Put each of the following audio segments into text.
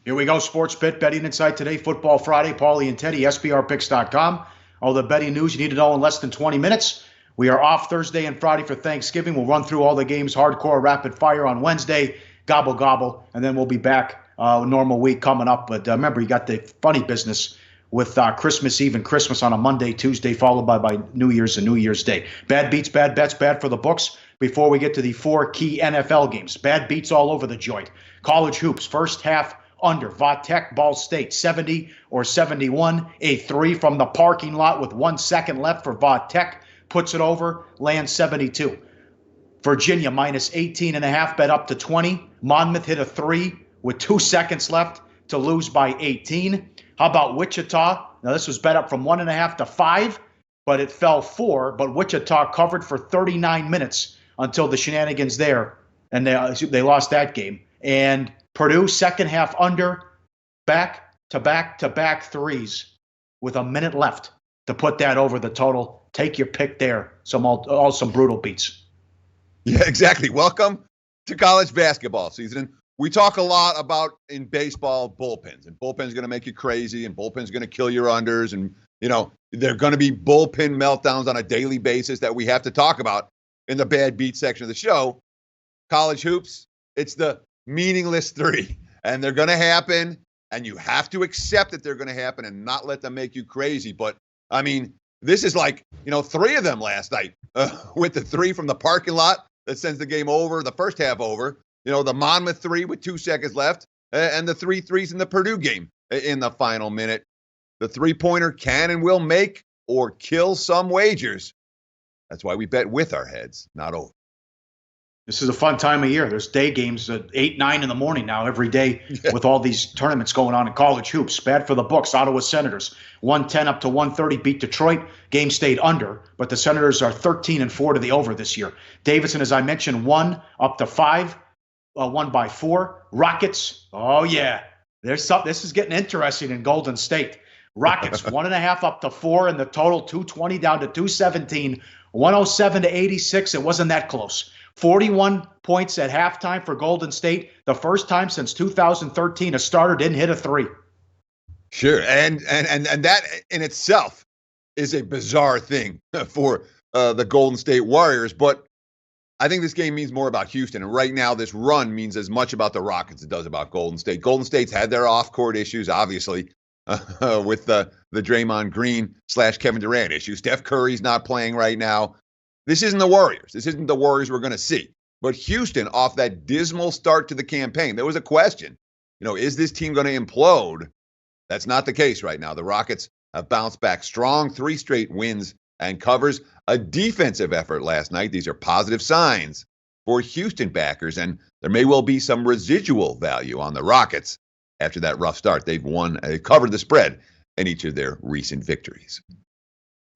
Here we go, Sports Bet Betting Insight today, Football Friday. Paulie and Teddy, SBRpicks.com. All the betting news you need to know in less than 20 minutes. We are off Thursday and Friday for Thanksgiving. We'll run through all the games, hardcore, rapid fire on Wednesday, gobble, gobble, and then we'll be back normal week coming up. But remember, you got the funny business with Christmas Eve and Christmas on a Monday, Tuesday, followed by New Year's and New Year's Day. Bad beats, bad bets, bad for the books. Before we get to the four key NFL games, bad beats all over the joint. College hoops, first half under. Vatech, Ball State, 70 or 71. A three from the parking lot with 1 second left for Vatech. Puts it over, lands 72. Virginia minus 18.5, bet up to 20. Monmouth hit a three with 2 seconds left to lose by 18. How about Wichita? Now this was bet up from 1.5 to 5, but it fell 4. But Wichita covered for 39 minutes until the shenanigans there, and they lost that game. And Purdue, second half under, back-to-back threes with a minute left to put that over the total. Take your pick there. Some brutal beats. Yeah, exactly. Welcome to college basketball season. We talk a lot about, in baseball, bullpens. And bullpen's going to make you crazy, and bullpen's going to kill your unders. And, there are going to be bullpen meltdowns on a daily basis that we have to talk about in the bad beat section of the show. College hoops, it's the meaningless three, and they're going to happen, and you have to accept that they're going to happen and not let them make you crazy. But I mean, this is like, 3 of them last night with the three from the parking lot that sends the game over, the first half over, the Monmouth three with 2 seconds left, and the 3 threes in the Purdue game in the final minute. The three-pointer can and will make or kill some wagers. That's why we bet with our heads, not over. This is a fun time of year. There's day games at 8, 9 in the morning now every day with all these tournaments going on in college hoops. Bad for the books. Ottawa Senators, 110 up to 130, beat Detroit. Game stayed under, but the Senators are 13-4 to the over this year. Davidson, as I mentioned, 1 up to 5, 1 by 4. Rockets, oh yeah. This is getting interesting in Golden State. Rockets, 1.5 up to 4, and the total 220 down to 217, 107 to 86. It wasn't that close. 41 points at halftime for Golden State. The first time since 2013 a starter didn't hit a three. Sure, and that in itself is a bizarre thing for the Golden State Warriors. But I think this game means more about Houston. And right now, this run means as much about the Rockets as it does about Golden State. Golden State's had their off-court issues, obviously, with the Draymond Green / Kevin Durant issue. Steph Curry's not playing right now. This isn't the Warriors. This isn't the Warriors we're going to see. But Houston, off that dismal start to the campaign, there was a question. Is this team going to implode? That's not the case right now. The Rockets have bounced back strong, 3 straight wins and covers, a defensive effort last night. These are positive signs for Houston backers, and there may well be some residual value on the Rockets after that rough start. They've covered the spread in each of their recent victories.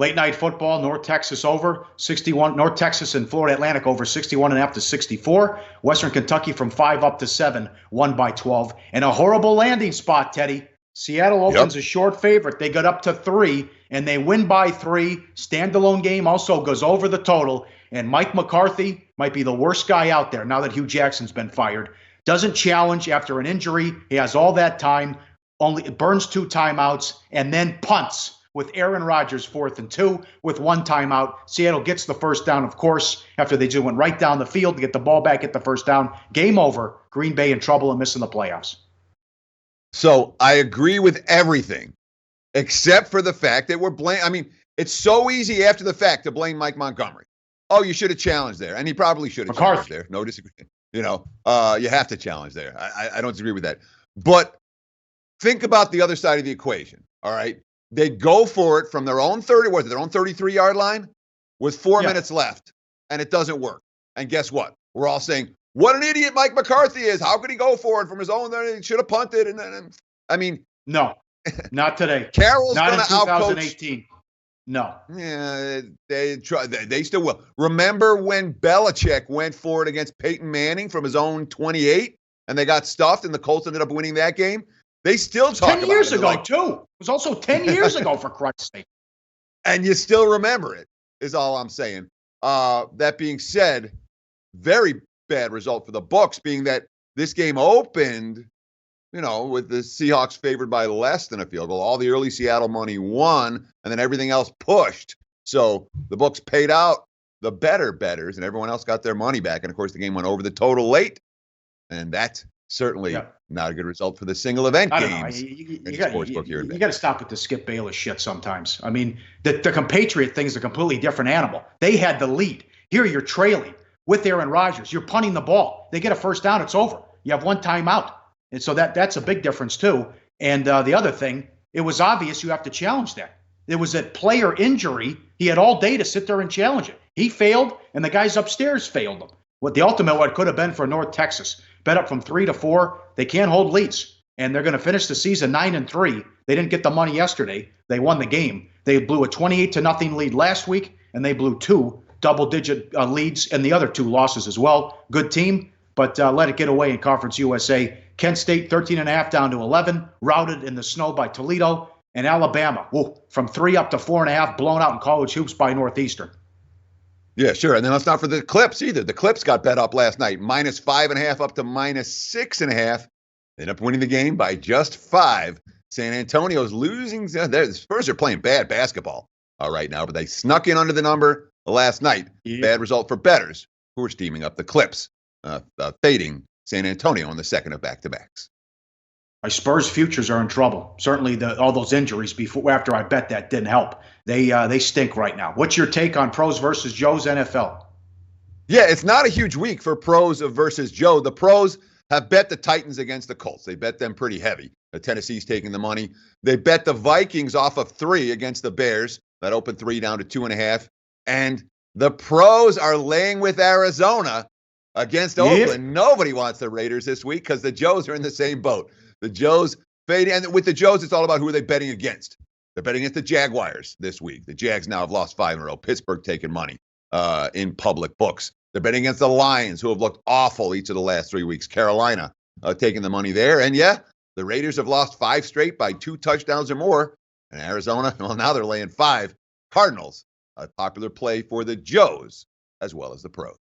Late night football, North Texas over 61. North Texas and Florida Atlantic over 61.5 to 64. Western Kentucky from 5 up to 7, 1 by 12. And a horrible landing spot, Teddy. Seattle opens a short favorite. They got up to 3, and they win by 3. Standalone game also goes over the total. And Mike McCarthy might be the worst guy out there now that Hugh Jackson's been fired. Doesn't challenge after an injury. He has all that time. Only burns 2 timeouts and then punts with Aaron Rodgers 4th and 2 with 1 timeout. Seattle gets the first down, of course, after they just went right down the field to get the ball back, get the first down. Game over. Green Bay in trouble and missing the playoffs. So I agree with everything except for the fact that it's so easy after the fact to blame Mike Montgomery. Oh, you should have challenged there. And he probably should have challenged there. No disagreement. You have to challenge there. I don't disagree with that. But think about the other side of the equation, all right? They go for it from their own 33-yard line with 4 minutes left, and it doesn't work. And guess what? We're all saying, what an idiot Mike McCarthy is. How could he go for it from his own? He should have punted. No, not today. Carroll's not going in to outcoach. 2018. No. Yeah, they still will. Remember when Belichick went for it against Peyton Manning from his own 28, and they got stuffed, and the Colts ended up winning that game? They still talk about it. 10 years ago, too. It was also 10 years ago, for Christ's sake. And you still remember it, is all I'm saying. That being said, very bad result for the Bucs, being that this game opened with the Seahawks favored by less than a field goal. All the early Seattle money won, and then everything else pushed. So the books paid out the better bettors, and everyone else got their money back. And, of course, the game went over the total late, and that's certainly not a good result for the single event games. You got to stop with the Skip Bayless shit sometimes. I mean, the compatriot thing is a completely different animal. They had the lead. Here you're trailing with Aaron Rodgers. You're punting the ball. They get a first down. It's over. You have one timeout. And so that's a big difference, too. And the other thing, it was obvious you have to challenge that. There was a player injury. He had all day to sit there and challenge it. He failed, and the guys upstairs failed him. What the ultimate what could have been for North Texas. Bet up from 3-4. They can't hold leads, and they're going to finish the season 9-3. They didn't get the money yesterday. They won the game. They blew a 28-0 lead last week, and they blew 2 double-digit leads in the other 2 losses as well. Good team, but let it get away in Conference USA. Kent State 13.5 down to 11, routed in the snow by Toledo, and Alabama from 3 up to 4.5, blown out in college hoops by Northeastern. Yeah, sure. And then let's not forget the Clips either. The Clips got bet up last night, -5.5 up to -6.5. They end up winning the game by just 5. San Antonio's losing. The Spurs are playing bad basketball right now, but they snuck in under the number last night. Yeah. Bad result for bettors who are steaming up the Clips, fading San Antonio in the second of back-to-backs. My Spurs futures are in trouble. Certainly all those injuries after I bet that didn't help. They stink right now. What's your take on Pros versus Joe's NFL? Yeah, it's not a huge week for Pros versus Joe. The Pros have bet the Titans against the Colts. They bet them pretty heavy. Tennessee's taking the money. They bet the Vikings off of 3 against the Bears. That opened 3 down to 2.5. And the Pros are laying with Arizona against Oakland. Nobody wants the Raiders this week because the Joes are in the same boat. The Joes fading, and with the Joes, it's all about who are they betting against. They're betting against the Jaguars this week. The Jags now have lost 5 in a row. Pittsburgh taking money in public books. They're betting against the Lions, who have looked awful each of the last 3 weeks. Carolina taking the money there. And yeah, the Raiders have lost 5 straight by 2 touchdowns or more. And Arizona, well, now they're laying 5. Cardinals, a popular play for the Joes as well as the Pros.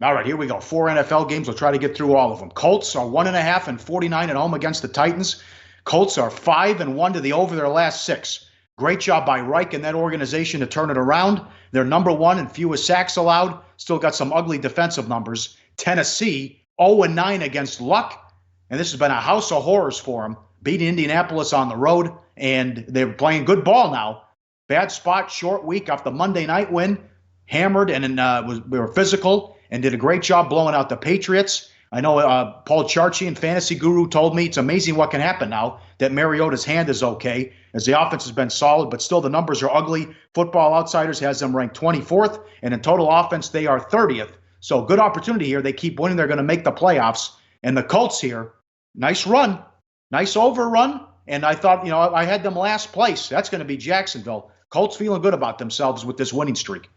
All right, here we go. 4 NFL games. We'll try to get through all of them. Colts are 1.5 and 49 at home against the Titans. Colts are 5-1 to the over their last 6. Great job by Reich and that organization to turn it around. They're number 1 in fewest sacks allowed. Still got some ugly defensive numbers. Tennessee 0-9 against Luck, and this has been a house of horrors for them. Beating Indianapolis on the road, and they're playing good ball now. Bad spot, short week off the Monday night win. Hammered and we were physical. And did a great job blowing out the Patriots. I know Paul Charchian, Fantasy Guru, told me it's amazing what can happen now that Mariota's hand is okay, as the offense has been solid, but still the numbers are ugly. Football Outsiders has them ranked 24th, and in total offense, they are 30th. So good opportunity here. They keep winning. They're going to make the playoffs. And the Colts here, nice run, nice overrun. And I thought, I had them last place. That's going to be Jacksonville. Colts feeling good about themselves with this winning streak.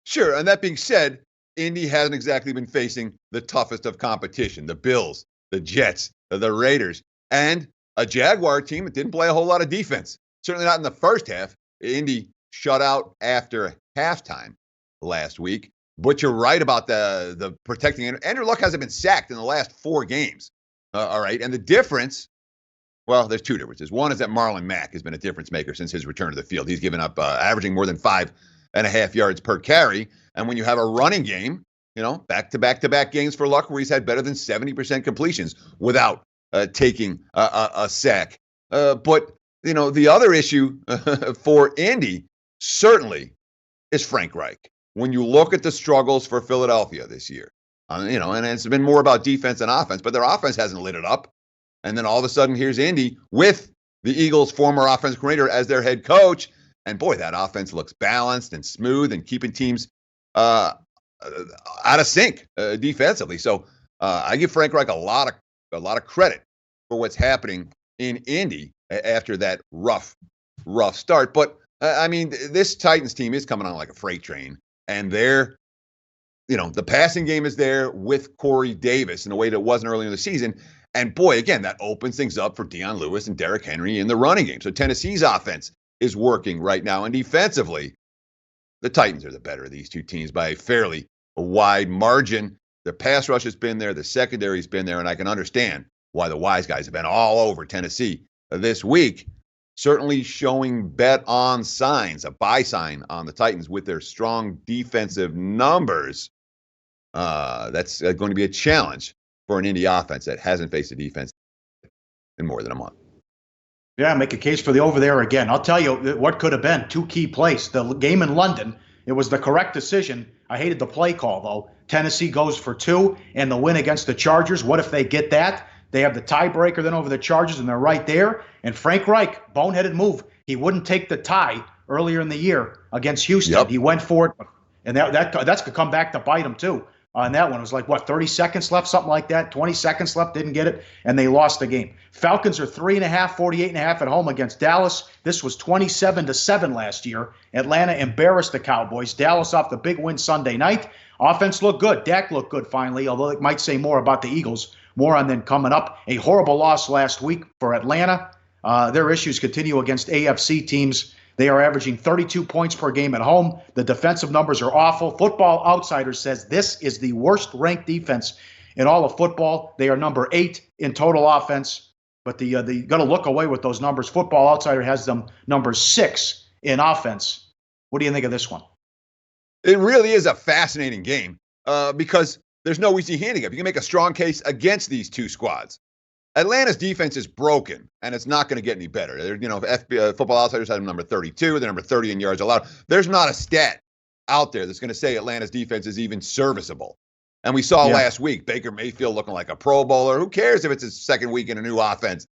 Sure, and that being said, Indy hasn't exactly been facing the toughest of competition. The Bills, the Jets, the Raiders, and a Jaguar team that didn't play a whole lot of defense. Certainly not in the first half. Indy shut out after halftime last week. But you're right about the protecting. Andrew Luck hasn't been sacked in the last 4 games. All right. And the difference, well, there's 2 differences. One is that Marlon Mack has been a difference maker since his return to the field. He's given up averaging more than 5.5 yards per carry. And when you have a running game, back-to-back games for Luck where he's had better than 70% completions without taking a sack. But, the other issue for Indy certainly is Frank Reich. When you look at the struggles for Philadelphia this year, and it's been more about defense than offense, but their offense hasn't lit it up. And then all of a sudden, here's Indy with the Eagles' former offensive coordinator as their head coach. And boy, that offense looks balanced and smooth and keeping teams out of sync defensively. So I give Frank Reich a lot of credit for what's happening in Indy after that rough start. But this Titans team is coming on like a freight train, and they're, the passing game is there with Corey Davis in a way that wasn't early in the season. And boy, again, that opens things up for Deion Lewis and Derrick Henry in the running game. So Tennessee's offense is working right now, and defensively, the Titans are the better of these 2 teams by a fairly wide margin. The pass rush has been there. The secondary's been there, and I can understand why the wise guys have been all over Tennessee this week. Certainly showing bet on signs, a buy sign on the Titans with their strong defensive numbers. That's going to be a challenge for an Indy offense that hasn't faced a defense in more than a month. Yeah, make a case for the over there again. I'll tell you what could have been two key plays. The game in London, it was the correct decision. I hated the play call, though. Tennessee goes for 2, and the win against the Chargers. What if they get that? They have the tiebreaker then over the Chargers, and they're right there. And Frank Reich, boneheaded move. He wouldn't take the tie earlier in the year against Houston. Yep. He went for it, and that's could come back to bite him, too. On that one, it was like, 30 seconds left, something like that. 20 seconds left, didn't get it, and they lost the game. Falcons are 3.5, 48.5 at home against Dallas. This was 27-7 last year. Atlanta embarrassed the Cowboys. Dallas off the big win Sunday night. Offense looked good. Dak looked good finally, although it might say more about the Eagles. More on them coming up. A horrible loss last week for Atlanta. Their issues continue against AFC teams. They are averaging 32 points per game at home. The defensive numbers are awful. Football Outsiders says this is the worst ranked defense in all of football. They are number 8 in total offense, but you got to look away with those numbers. Football Outsider has them number 6 in offense. What do you think of this one? It really is a fascinating game because there's no easy handicap. You can make a strong case against these two squads. Atlanta's defense is broken, and it's not going to get any better. Football Outsiders had them number 32. They're number 30 in yards allowed. There's not a stat out there that's going to say Atlanta's defense is even serviceable. And we saw last week Baker Mayfield looking like a Pro Bowler. Who cares if it's his second week in a new offense?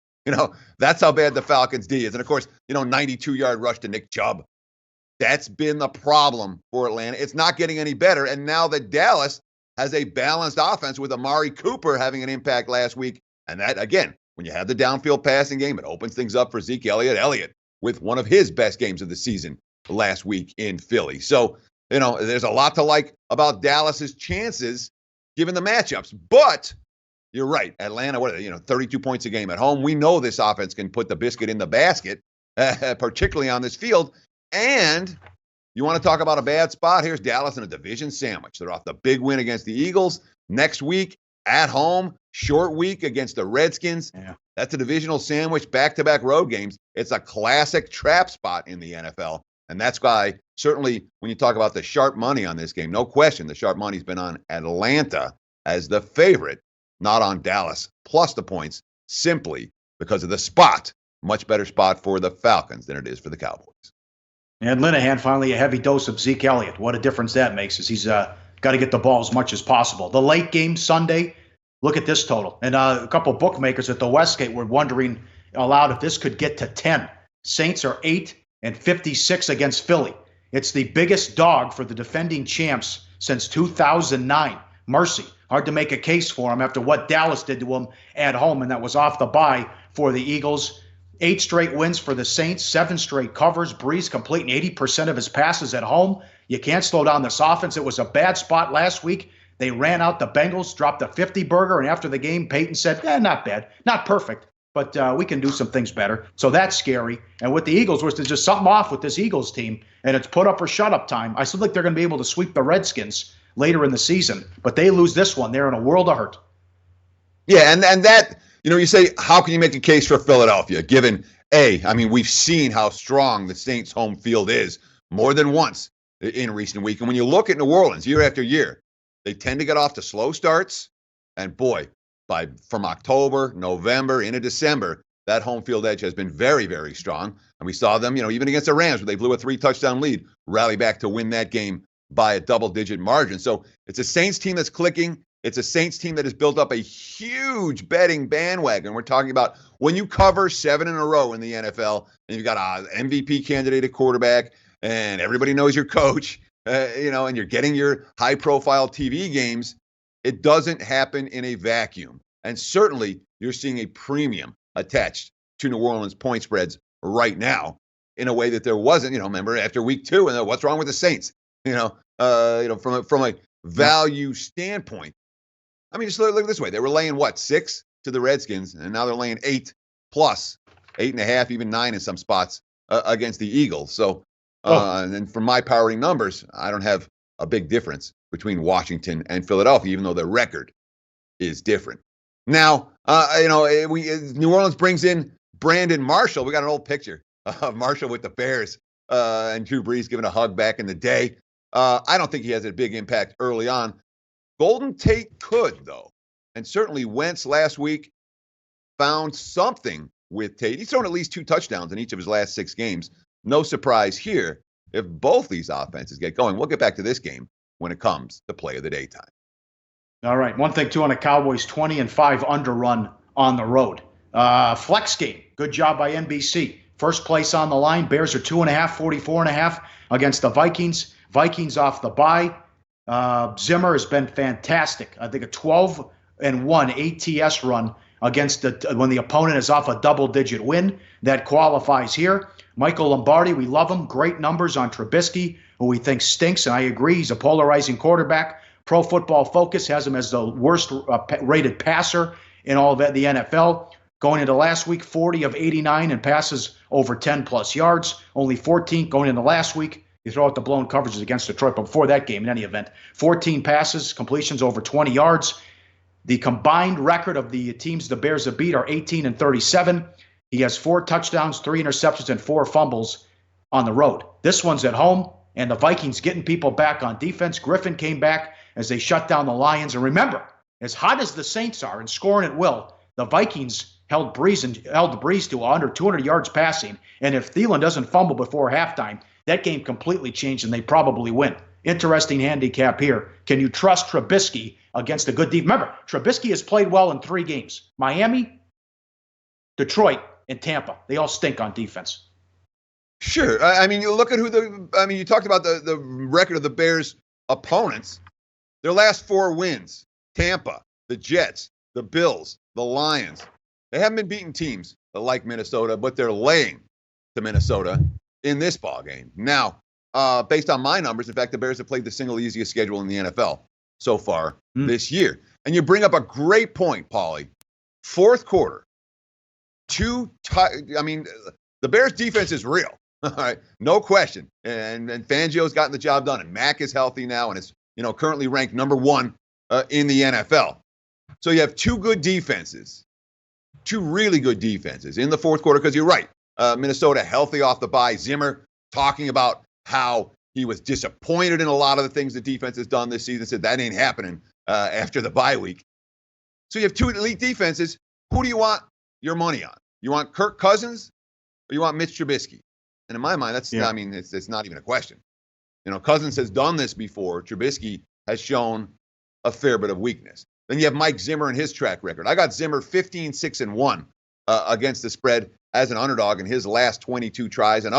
That's how bad the Falcons' D is. And, of course, 92-yard rush to Nick Chubb. That's been the problem for Atlanta. It's not getting any better. And now that Dallas has a balanced offense with Amari Cooper having an impact last week, and that, again, when you have the downfield passing game, it opens things up for Zeke Elliott. Elliott with one of his best games of the season last week in Philly. So, there's a lot to like about Dallas's chances given the matchups. But you're right. Atlanta, 32 points a game at home. We know this offense can put the biscuit in the basket, particularly on this field. And you want to talk about a bad spot? Here's Dallas in a division sandwich. They're off the big win against the Eagles. Next week, at home, short week against the Redskins. Yeah. That's a divisional sandwich, back-to-back road games. It's a classic trap spot in the NFL. And that's why, certainly, when you talk about the sharp money on this game, no question, the sharp money's been on Atlanta as the favorite, not on Dallas, plus the points, simply because of the spot. Much better spot for the Falcons than it is for the Cowboys. And Linehan, finally, a heavy dose of Zeke Elliott. What a difference that makes as he's got to get the ball as much as possible. The late game Sunday, look at this total. And a couple bookmakers at the Westgate were wondering aloud if this could get to 10. Saints are 8-56 against Philly. It's the biggest dog for the defending champs since 2009. Mercy. Hard to make a case for them after what Dallas did to them at home, and that was off the bye for the Eagles. 8 straight wins for the Saints, 7 straight covers. Breeze completing 80% of his passes at home. You can't slow down this offense. It was a bad spot last week. They ran out the Bengals, dropped a 50-burger, and after the game, Peyton said, not bad, not perfect, but we can do some things better. So that's scary. And with the Eagles, there's just something off with this Eagles team, and it's put up or shut up time. I still think they're going to be able to sweep the Redskins later in the season, but they lose this one. They're in a world of hurt. Yeah, and that, you say, how can you make a case for Philadelphia, given, we've seen how strong the Saints' home field is more than once in recent week. And when you look at New Orleans year after year, they tend to get off to slow starts. And boy, from October, November, into December, that home field edge has been very, very strong. And we saw them, even against the Rams, where they blew a 3-touchdown lead, rally back to win that game by a double-digit margin. So it's a Saints team that's clicking. It's a Saints team that has built up a huge betting bandwagon. We're talking about when you cover 7 in a row in the NFL, and you've got an MVP candidate at quarterback, and everybody knows your coach, and you're getting your high-profile TV games, it doesn't happen in a vacuum. And certainly, you're seeing a premium attached to New Orleans point spreads right now in a way that there wasn't, remember, after week 2, and what's wrong with the Saints? From a value standpoint. Just look at this way. They were laying, 6 to the Redskins, and now they're laying 8+, 8.5, even 9 in some spots against the Eagles. So, and then from my powering numbers, I don't have a big difference between Washington and Philadelphia, even though the record is different. Now, New Orleans brings in Brandon Marshall. We got an old picture of Marshall with the Bears and Drew Brees giving a hug back in the day. I don't think he has a big impact early on. Golden Tate could, though. And certainly Wentz last week found something with Tate. He's thrown at least 2 touchdowns in each of his last 6 games. No surprise here if both these offenses get going. We'll get back to this game when it comes to play of the day time. All right. One thing, too, on the Cowboys, 20-5 underrun on the road. Flex game. Good job by NBC. First place on the line. Bears are 2.5, 44.5 against the Vikings. Vikings off the bye. Zimmer has been fantastic. I think a 12-1 ATS run against when the opponent is off a double-digit win. That qualifies here. Michael Lombardi, we love him. Great numbers on Trubisky, who we think stinks, and I agree. He's a polarizing quarterback. Pro Football Focus has him as the worst rated passer in all of the NFL. Going into last week, 40 of 89 and passes over 10-plus yards. Only 14 going into last week. You throw out the blown coverages against Detroit, but before that game, in any event, 14 passes, completions over 20 yards. The combined record of the teams the Bears have beat are 18-37. He has 4 touchdowns, 3 interceptions, and 4 fumbles on the road. This one's at home, and the Vikings getting people back on defense. Griffin came back as they shut down the Lions. And remember, as hot as the Saints are and scoring at will, the Vikings held Brees to under 200 yards passing. And if Thielen doesn't fumble before halftime, that game completely changed, and they probably win. Interesting handicap here. Can you trust Trubisky against a good defense? Remember, Trubisky has played well in 3 games. Miami, Detroit, and Tampa. They all stink on defense. Sure. I mean, you look at you talked about the record of the Bears' opponents. Their last 4 wins, Tampa, the Jets, the Bills, the Lions. They haven't been beating teams like Minnesota, but they're laying to Minnesota in this ballgame. Now, based on my numbers, in fact, the Bears have played the single easiest schedule in the NFL so far this year. And you bring up a great point, Paulie. Fourth quarter, the Bears' defense is real. All right, no question. And Fangio's gotten the job done, and Mack is healthy now and is currently ranked number 1 in the NFL. So you have 2 good defenses, 2 really good defenses in the fourth quarter, because you're right. Minnesota healthy off the bye. Zimmer talking about how he was disappointed in a lot of the things the defense has done this season, said that ain't happening after the bye week. So you have 2 elite defenses. Who do you want your money on? You want Kirk Cousins or you want Mitch Trubisky? And in my mind, it's not even a question. Cousins has done this before. Trubisky has shown a fair bit of weakness. Then you have Mike Zimmer and his track record. I got Zimmer 15-6-1 against the spread as an underdog in his last 22 tries. And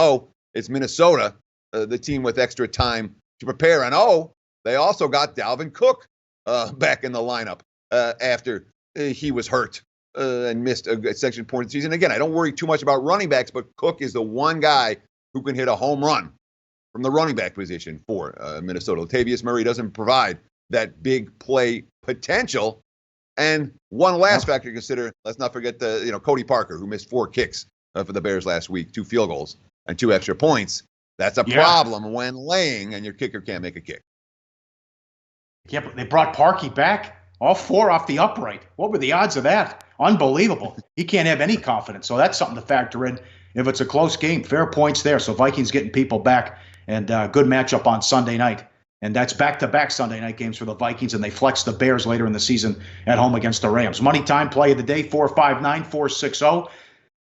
it's Minnesota, the team with extra time to prepare. And they also got Dalvin Cook back in the lineup after he was hurt and missed a section point of the season. Again, I don't worry too much about running backs, but Cook is the one guy who can hit a home run from the running back position for Minnesota. Latavius Murray doesn't provide that big play potential. And one last factor to consider, let's not forget Cody Parker, who missed 4 kicks for the Bears last week, 2 field goals and 2 extra points. That's a problem when laying and your kicker can't make a kick. Yeah, but they brought Parkey back, all 4 off the upright. What were the odds of that? Unbelievable. He can't have any confidence. So that's something to factor in if it's a close game. Fair points there. So Vikings getting people back, and good matchup on Sunday night. And that's back-to-back Sunday night games for the Vikings, and they flex the Bears later in the season at home against the Rams. Money time play of the day, 459, 460.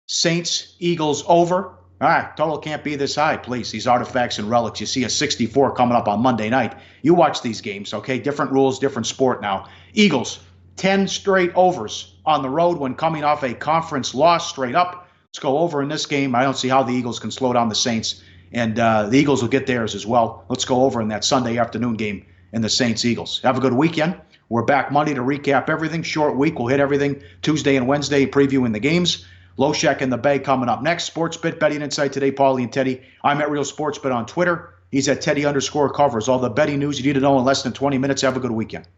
Saints, Eagles over. All right, total can't be this high, please. These artifacts and relics. You see a 64 coming up on Monday night. You watch these games, okay? Different rules, different sport now. Eagles, 10 straight overs on the road when coming off a conference loss straight up. Let's go over in this game. I don't see how the Eagles can slow down the Saints. And the Eagles will get theirs as well. Let's go over in that Sunday afternoon game in the Saints-Eagles. Have a good weekend. We're back Monday to recap everything. Short week. We'll hit everything Tuesday and Wednesday, previewing the games. Loshek and the Bay coming up next. Sportsbit, Betting Insight today, Paulie and Teddy. I'm at Real Sportsbit on Twitter. He's at Teddy_covers. All the betting news you need to know in less than 20 minutes. Have a good weekend.